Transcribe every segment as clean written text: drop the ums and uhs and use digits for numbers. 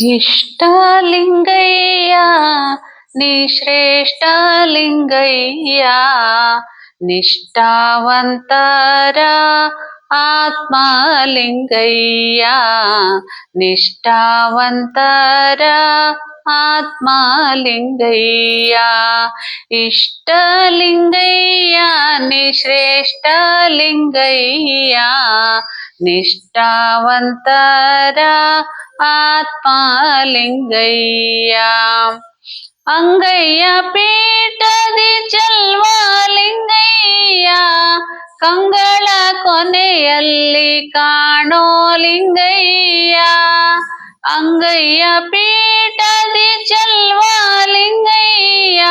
ಇಷ್ಟಲಿಂಗಯ್ಯ ನೀ ಶ್ರೇಷ್ಠಲಿಂಗಯ್ಯ, ನಿಷ್ಠಾವಂತರ ಆತ್ಮಲಿಂಗಯ್ಯ, ನಿಷ್ಠಾವಂತರ ಆತ್ಮಲಿಂಗಯ್ಯ. ಇಷ್ಟಲಿಂಗಯ್ಯ ನೀ ಶ್ರೇಷ್ಠಲಿಂಗಯ್ಯ, ನಿಷ್ಠಾವಂತರ ಆತ್ಮಲಿಂಗಯ್ಯ. ಅಂಗಯ್ಯ ಪೀಠದಿ ಚಲ್ವಲಿಂಗಯ್ಯ, ಕಂಗಳ ಕೊನೆಯಲ್ಲಿ ಕಾಣೋ ಲಿಂಗಯ್ಯ. ಅಂಗಯ್ಯ ಪೀಠದಿ ಚಲ್ವಲಿಂಗಯ್ಯ,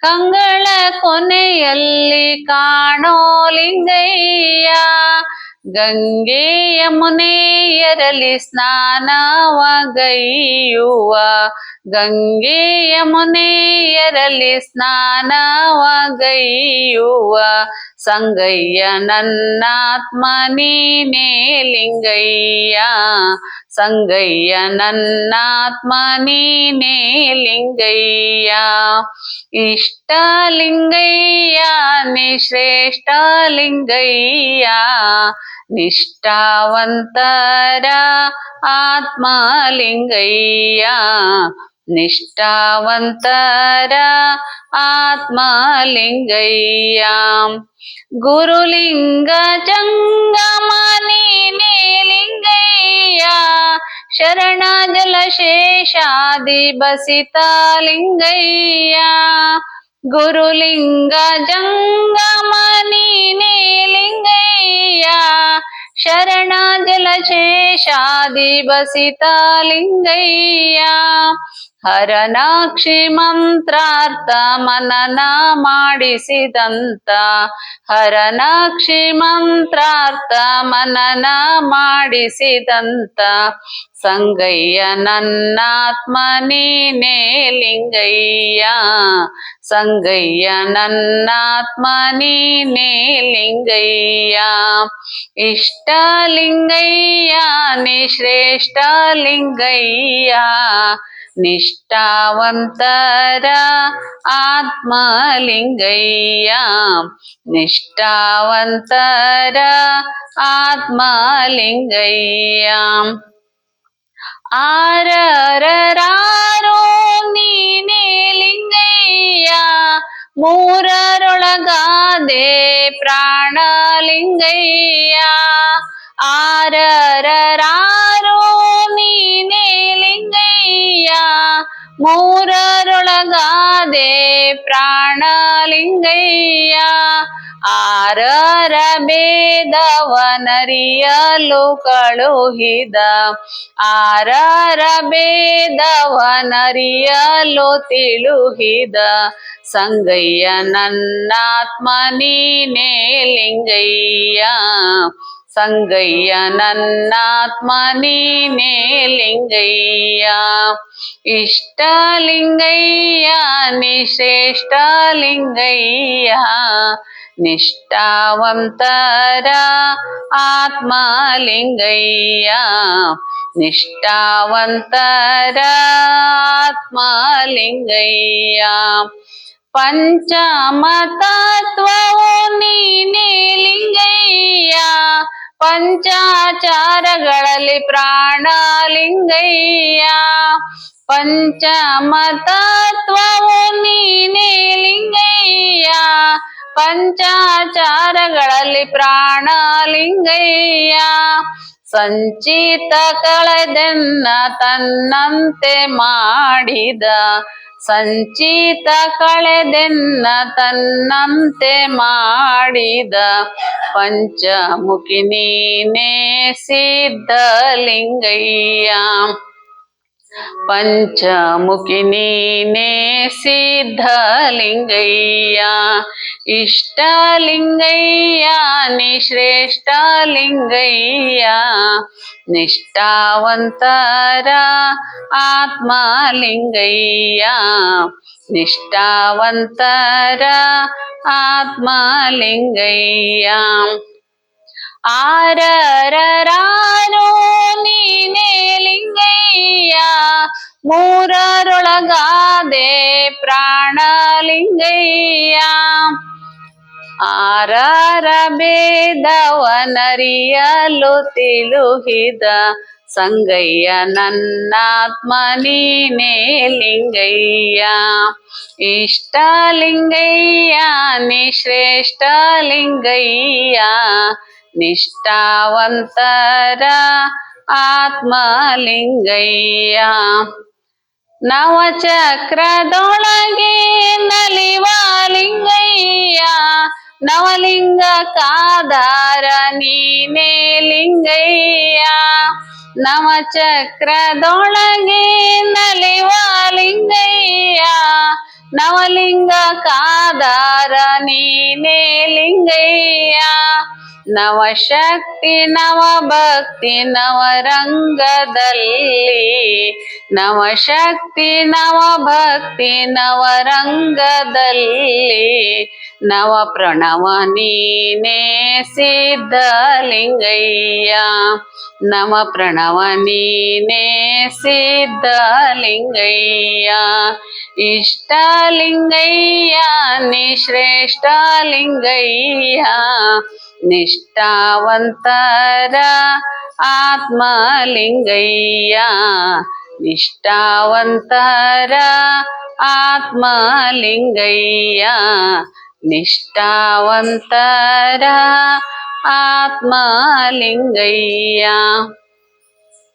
ಕಂಗಳ ಕೊನೆಯಲ್ಲಿ ಕಾಣೋ ಲಿಂಗಯ್ಯ. ಗಂಗೆ ಯಮುನೆಯರಲ್ಲಿ ಸ್ನಾನವಗೈಯುವ, ಗಂಗೆ ಯಮುನೆಯರಲ್ಲಿ ಸ್ನಾನವಗೈಯುವ ಸಂಗಯ್ಯ ನನ್ನಾತ್ಮ ನೀನೇ ಲಿಂಗಯ್ಯ, ಸಂಗಯ್ಯ ನನ್ನಾತ್ಮ ನೀನೇ ಲಿಂಗಯ್ಯ. ಇಷ್ಟಲಿಂಗಯ್ಯ ನೀ ಶ್ರೇಷ್ಠಲಿಂಗಯ್ಯ, ನಿಷ್ಠಾವಂತರ ಆತ್ಮಲಿಂಗಯ್ಯ, ನಿಷ್ಠಾವಂತರ ಆತ್ಮಲಿಂಗಯ್ಯ. ಗುರುಲಿಂಗ ಜಂಗಮ ನೀನೇ ಲಿಂಗಯ್ಯ, ಶರಣ ಜಲಶೇಷಾದಿ ಬಸಿತ ಲಿಂಗಯ್ಯ. ಗುರುಲಿಂಗ ಜಂಗಮ ನೀನೇ ಲಿಂಗಯ್ಯ, ಶರಣ ಜಲಶೇಷಾದಿ ಬಸಿತ ಲಿಂಗಯ್ಯ. ಹರನಾಕ್ಷಿ ಮಂತ್ರಾರ್ಥ ಮನನ ಮಾಡಿಸಿದಂತ, ಹರನಾಕ್ಷಿ ಮಂತ್ರಾರ್ಥ ಮನನ ಮಾಡಿಸಿದಂತ ಸಂಗಯ್ಯ ನನ್ನಾತ್ಮ ನೀನೇ ಲಿಂಗಯ್ಯ, ಸಂಗಯ್ಯ ನನ್ನಾತ್ಮ ನೀನೇ ಲಿಂಗಯ್ಯ. ಇಷ್ಟಲಿಂಗಯ್ಯ ನೀ ಶ್ರೇಷ್ಠಲಿಂಗಯ್ಯ, ನಿಷ್ಠಾವಂತರ ಆತ್ಮಲಿಂಗಯ್ಯ, ನಿಷ್ಠಾವಂತರ ಆತ್ಮಲಿಂಗಯ್ಯ. ಆರರಾರೋ ನೀನೇ ಲಿಂಗಯ್ಯ, ಮೂರರೊಳಗಾದೆ ಪ್ರಾಣಲಿಂಗಯ್ಯ. ಆರರಾರೋ ನೀನೇ ಲಿಂಗಯ್ಯ, ಮೂರರೊಳಗಾದೆ ಪ್ರಾಣಲಿಂಗಯ್ಯ. ಆರರ ಭೇದವನರಿಯಲು ಕಳುಹಿದ, ಆರರ ಭೇದವನರಿಯಲು ತಿಳುಹಿದ ಸಂಗಯ್ಯ ನನ್ನಾತ್ಮ ನೀನೇ ಲಿಂಗಯ್ಯ, ಸಂಗಯ್ಯ ನನ್ನಾತ್ಮ ನೀನೇ ಲಿಂಗಯ್ಯ. ಇಷ್ಟಲಿಂಗಯ್ಯ ನೀ ಶ್ರೇಷ್ಠಲಿಂಗಯ್ಯ, ನಿಷ್ಠಾವಂತರ ಆತ್ಮಲಿಂಗಯ್ಯ, ನಿಷ್ಠಾವಂತರ ಆತ್ಮಲಿಂಗಯ್ಯ. ಪಂಚಮತತ್ವವು ನೀನೇ ಲಿಂಗಯ್ಯ, ಪಂಚಾಚಾರಗಳಲ್ಲಿ ಪ್ರಾಣಲಿಂಗಯ್ಯ. ಪಂಚಮತತ್ವವು ನೀನೇ ಲಿಂಗಯ್ಯ, ಪಂಚಾಚಾರಗಳಲ್ಲಿ ಪ್ರಾಣಲಿಂಗಯ್ಯ. ಸಂಚಿತ ಕಳೆದೆನ್ನ ತನ್ನಂತೆ ಮಾಡಿದ, ಸಂಚಿತ ಕಳೆದೆನ್ನ ತನ್ನಂತೆ ಮಾಡಿದ ಪಂಚಮುಖಿ ನೀನೇ ಸಿದ್ಧಲಿಂಗಯ್ಯ, ಪಂಚಮುಖಿ ನೀನೇ ಸಿದ್ಧಲಿಂಗಯ್ಯ. ಇಷ್ಟಲಿಂಗಯ್ಯ ನೀ ಶ್ರೇಷ್ಠಲಿಂಗಯ್ಯ, ನಿಷ್ಠಾವಂತರ ಆತ್ಮಲಿಂಗಯ್ಯ, ನಿಷ್ಠಾವಂತರ ಆತ್ಮಲಿಂಗಯ್ಯ. ಆರರಾರೋ ನೀನೇ ಲಿಂಗಯ್ಯ, ಮೂರರೊಳಗಾದೆ ಪ್ರಾಣಲಿಂಗಯ್ಯ ಆರಾರ ಭೇದವನರಿಯಲು ತಿಳುಹಿದ ಸಂಗಯ್ಯ ನನ್ನಾತ್ಮ ನೀನೇ ಲಿಂಗಯ್ಯ ಇಷ್ಟಲಿಂಗಯ್ಯ ನಿಶ್ರೇಷ್ಠ ಲಿಂಗಯ್ಯ ನಿಷ್ಠಾವಂತರ ಆತ್ಮಲಿಂಗಯ್ಯ ನವಚಕ್ರದೊಳಗೆ ನಲಿವ ಲಿಂಗಯ್ಯ ನವಲಿಂಗಕ್ಕಾಧಾರ ನೀನೇ ಲಿಂಗಯ್ಯ ನವಚಕ್ರದೊಳಗೆ ನಲಿವ ಲಿಂಗಯ್ಯ ನವಲಿಂಗಕ್ಕಾಧಾರ ನೀನೇ ಲಿಂಗಯ್ಯ ನವಶಕ್ತಿ ನವಭಕ್ತಿ ನವರಂಗದಲ್ಲಿ ನವಶಕ್ತಿ ನವಭಕ್ತಿ ನವರಂಗದಲ್ಲಿ ನವ ಪ್ರಣವ ನೀನೇ ಸಿದ್ಧಲಿಂಗಯ್ಯ ನವ ಪ್ರಣವ ನೀನೇ ಸಿದ್ಧಲಿಂಗಯ್ಯ ಇಷ್ಟಲಿಂಗಯ್ಯ ನಿಶ್ರೇಷ್ಠ ಲಿಂಗಯ್ಯ ನಿಷ್ಠಾವಂತರ ಆತ್ಮಲಿಂಗಯ್ಯ ನಿಷ್ಠಾವಂತರ ಆತ್ಮಲಿಂಗಯ್ಯ ನಿಷ್ಠಾವಂತರ ಆತ್ಮಲಿಂಗಯ್ಯ